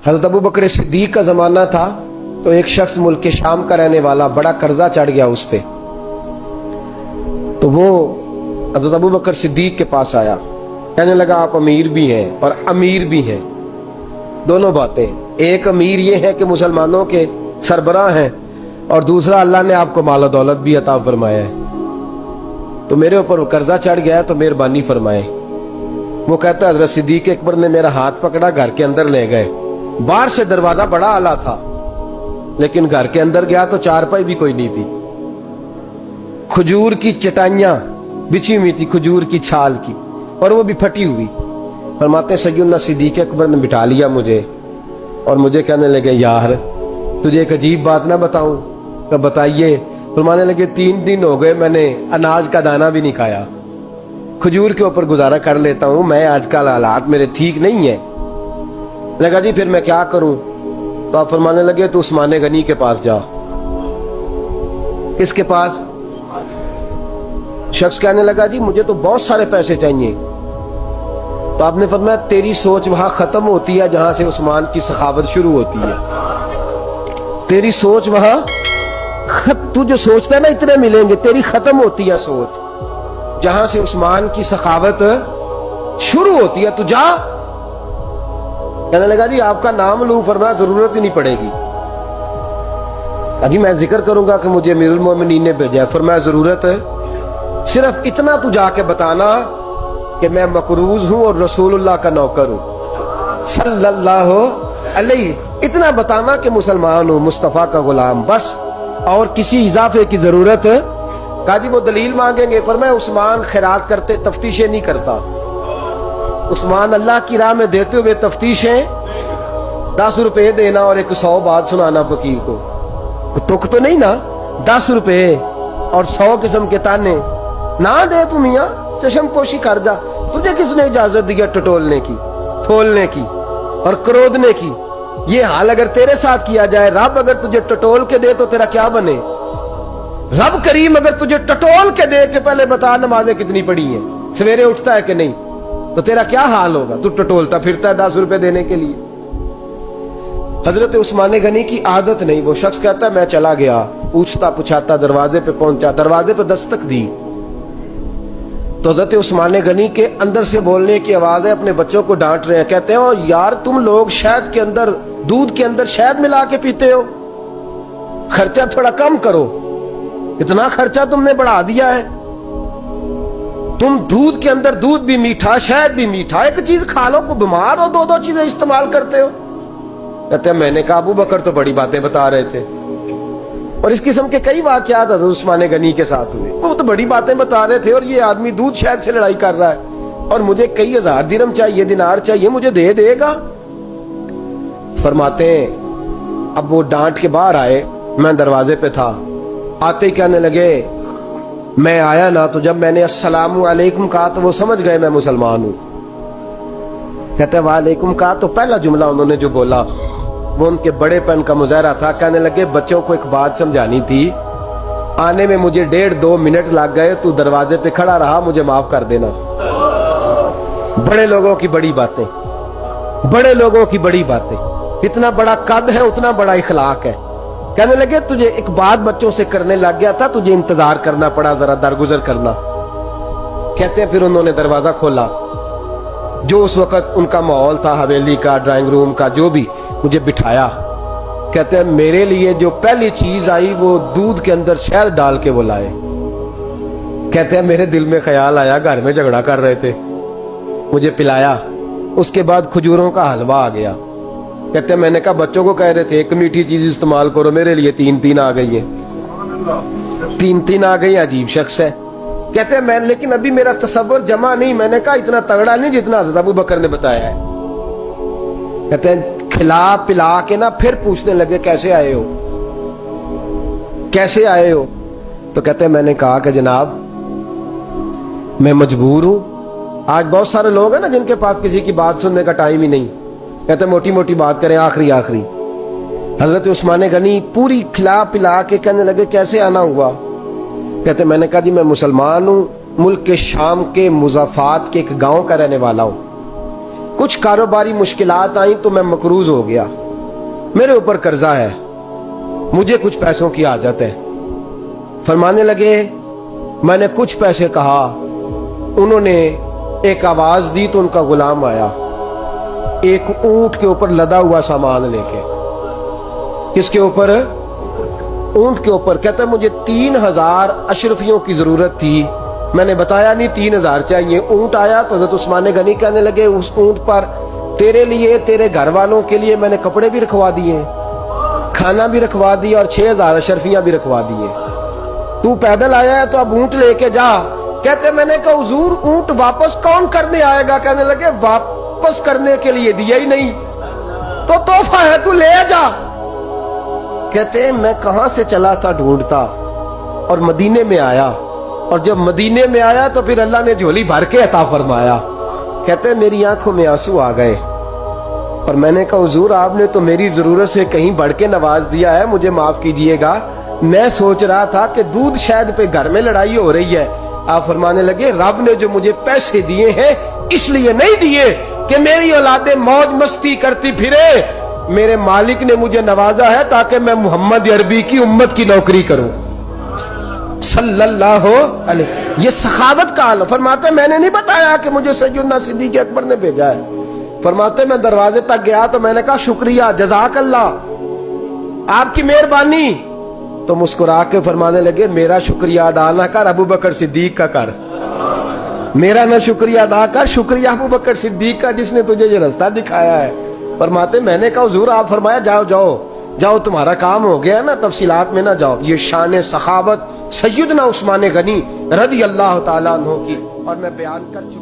हज़रत अबू बकर सिद्दीक का ज़माना था तो एक शख्स मुल्क शाम का रहने वाला, बड़ा कर्जा चढ़ गया उस पे, तो वो हज़रत अबू बकर सिद्दीक के पास आया, कहने लगा आप अमीर भी हैं और अमीर भी हैं, दोनों बातें। एक अमीर ये है कि मुसलमानों के सरबराह हैं, और दूसरा अल्लाह ने आपको माल दौलत भी अता फरमाया है, तो मेरे ऊपर कर्जा चढ़ गया है तो मेहरबानी फरमाए। वो कहता है हज़रत सिद्दीक अकबर ने मेरा हाथ पकड़ा, घर के अंदर ले गए। बाहर से दरवाजा बड़ा आला था, लेकिन घर के अंदर गया तो चारपाई भी कोई नहीं थी, खजूर की चटाइयां बिछी हुई थी, खजूर की छाल की, और वो भी फटी हुई। फरमाते सैयदना सिद्दीक अकबर ने बिठा लिया मुझे, और मुझे कहने लगे यार तुझे एक अजीब बात ना बताऊं? तो बताइए। फरमाने लगे 3 दिन हो गए मैंने अनाज का दाना भी नहीं खाया, खजूर के ऊपर गुजारा कर लेता हूं मैं, आजकल हालात मेरे ठीक नहीं है। लगा जी फिर मैं क्या करूं? तो आप फरमाने लगे तो उस्मान गनी के पास जा। किसके पास? शख्स कहने लगा जी मुझे तो बहुत सारे पैसे चाहिए। तो आपने फरमाया तेरी सोच वहां खत्म होती है जहां से उस्मान की सखावत शुरू होती है। तेरी सोच वहां तू जो सोचता है ना इतने मिलेंगे, तेरी खत्म होती है सोच जहां से उस्मान की सखावत शुरू होती है। तू जा। कहने लगा जी आपका नाम लूं? फरमाया जरूरत ही नहीं पड़ेगी। अजी मैं जिक्र करूंगा कि मुझे अमीरुल मोमिनीन ने भेजा है। फरमाया जरूरत है, सिर्फ इतना तू जाके बताना कि मैं मकरूज हूं और रसूलुल्लाह का नौकर हूं सल्लल्लाहु अलैहि, इतना बताना कि मुसलमान हूं, मुस्तफा का गुलाम, बस, और किसी इजाफे की जरूरत। कहा जी वो दलील मांगेंगे। फरमाया उस्मान खैरात करते तफ्तीशें नहीं करता, उस्मान अल्लाह की राह में देते हुए तफ्तीशें 10 रुपए देना और 100 बात सुनाना फकीर को, तुक तो नहीं ना, 10 रुपए और 100 किस्म के ताने ना दे तू मियां, चशम पोशी कर जा। तुझे किसने इजाजत दी टटोलने की, ठोलने की और क्रोधने की? ये हाल अगर तेरे साथ किया जाए, रब अगर तुझे टटोल के दे तो तेरा क्या बने? रब करीम अगर तुझे टटोल के दे के पहले बता नमाजें कितनी पड़ी हैं, सवेरे उठता है कि नहीं, तो तेरा क्या हाल होगा? तू टटोलता फिरता है 10 रुपए देने के लिए। हजरत उस्मान गनी की आदत नहीं। वो शख्स कहता है मैं चला गया, पूछता पुछाता दरवाजे पे पहुंचा, दरवाजे पे दस्तक दी तो हजरत उस्मान गनी के अंदर से बोलने की आवाज है, अपने बच्चों को डांट रहे हैं। कहते हो यार तुम लोग शहद के अंदर, दूध के अंदर शहद मिला के पीते हो, खर्चा थोड़ा कम करो, इतना खर्चा तुमने बढ़ा दिया है। तुम दूध के अंदर दूध भी मीठा, शहद भी मीठा, एक चीज खा लो को बीमार हो, 2 चीजें इस्तेमाल करते हो। कहते हैं मैंने कहा अबू बकर तो बड़ी बातें बता रहे थे, और इस किस्म के कई वाकयात हज़रत उस्मान गनी के साथ हुए। वो तो बड़ी बातें बता रहे थे और ये आदमी दूध शहद से लड़ाई कर रहा है, और मुझे कई 1000 दिरहम चाहिए, दिनार चाहिए, मुझे दे देगा? फरमाते हैं अब वो डांट के बाहर आए, मैं दरवाजे पे था, आते ही कहने लगे मैं आया ना तो जब मैंने अस्सलामु अलैकुम कहा तो वो समझ गए मैं मुसलमान हूं। कहते वालेकुम कहा तो पहला जुमला उन्होंने जो बोला वो उनके बड़ेपन का मुजाहरा था। कहने लगे बच्चों को एक बात समझानी थी, आने में मुझे 1.5-2 मिनट लग गए, तू दरवाजे पे खड़ा रहा, मुझे माफ कर देना। बड़े लोगों की बड़ी बातें, बड़े लोगों की बड़ी बातें, इतना बड़ा कद है उतना बड़ा इखलाक है। कहने लगे तुझे एक बात बच्चों से करने लग गया था, तुझे इंतजार करना पड़ा, जरा दरगुजर करना। कहते हैं फिर उन्होंने दरवाजा खोला, जो उस वक्त उनका माहौल था हवेली का, ड्राइंग रूम का, जो भी, मुझे बिठाया। कहते हैं मेरे लिए जो पहली चीज आई वो दूध के अंदर शहद डाल के वो लाए। कहते हैं मेरे दिल में ख्याल आया घर में झगड़ा कर रहे थे, मुझे पिलाया, उसके बाद खजूरों का हलवा आ गया। कहते हैं मैंने कहा बच्चों को कह रहे थे एक मीठी चीज इस्तेमाल करो, मेरे लिए 3 आ गई है, 3 आ गई। अजीब शख्स है। कहते हैं मैं, लेकिन अभी मेरा तसव्वुर जमा नहीं। मैंने कहा इतना तगड़ा नहीं जितना हज़रत अबू बकर ने बताया है। कहते हैं खिला पिला के ना फिर पूछने लगे कैसे आए हो, कैसे आए हो? तो कहते हैं मैंने कहा कि जनाब मैं मजबूर हूं। आज बहुत सारे लोग हैं ना जिनके पास किसी की बात सुनने का टाइम ही नहीं। कहते मोटी मोटी बात करें, आखिरी आखिरी। हजरत उस्मान गनी पूरी खिला पिला के कहने लगे कैसे आना हुआ? कहते मैंने कहा जी मैं मुसलमान हूं, मुल्क के शाम के मुज़ाफात के एक गांव का रहने वाला हूं। کچھ کاروباری مشکلات آئیں تو میں مقروض ہو گیا، میرے اوپر قرضہ ہے، مجھے کچھ پیسوں کی حاجت ہے۔ فرمانے لگے میں نے کچھ پیسے کہا، انہوں نے ایک آواز دی تو ان کا غلام آیا ایک اونٹ کے اوپر لدا ہوا سامان لے کے۔ کس کے اوپر؟ اونٹ کے اوپر۔ کہتا ہے مجھے 3000 اشرفیوں کی ضرورت تھی، میں نے بتایا نہیں 3000 چاہیے۔ اونٹ آیا تو حضرت عثمان غنی کہنے لگے اس اونٹ پر تیرے لیے، تیرے گھر والوں کے لیے میں نے کپڑے بھی رکھوا دیے، کھانا بھی رکھوا دیا اور 6000 اشرفیاں بھی رکھوا دیے، تو پیدل آیا ہے تو اب اونٹ لے کے جا۔ کہتے میں نے کہا حضور اونٹ واپس کون کرنے آئے گا؟ کہنے لگے واپس کرنے کے لیے دیا ہی نہیں تو تحفہ ہے، تو لے جا۔ کہتے میں کہاں سے چلا تھا ڈھونڈتا اور مدینے میں آیا، اور جب مدینے میں آیا تو پھر اللہ نے جھولی بھر کے عطا فرمایا۔ کہتے میری آنکھوں میں آنسو آ گئے، اور میں نے کہا حضور آپ نے تو میری ضرورت سے کہیں بڑھ کے نواز دیا ہے، مجھے معاف کیجئے گا، میں سوچ رہا تھا کہ دودھ شاید پہ گھر میں لڑائی ہو رہی ہے۔ آپ فرمانے لگے رب نے جو مجھے پیسے دیے ہیں اس لیے نہیں دیے کہ میری اولادیں موج مستی کرتی پھرے، میرے مالک نے مجھے نوازا ہے تاکہ میں محمد عربی کی امت کی نوکری کروں صلی اللہ علیہ۔ یہ سخاوت کا حال۔ فرماتے میں نے نہیں بتایا کہ مجھے سیدنا صدیق اکبر نے بھیجا ہے۔ فرماتے میں دروازے تک گیا تو میں نے کہا شکریہ، جزاک اللہ، آپ کی مہربانی۔ تو مسکرا کے فرمانے لگے میرا شکریہ ادا نہ کر، ابو بکر صدیق کا کر، میرا نہ شکریہ ادا کر، شکریہ ابو بکر صدیق کا جس نے تجھے یہ رستہ دکھایا ہے۔ فرماتے میں نے کہا حضور آپ فرمایا جاؤ جاؤ جاؤ تمہارا کام ہو گیا نا، تفصیلات میں نہ جاؤ۔ یہ شان سخاوت سیدنا عثمان غنی رضی اللہ تعالیٰ عنہ کی، اور میں بیان کر چکا۔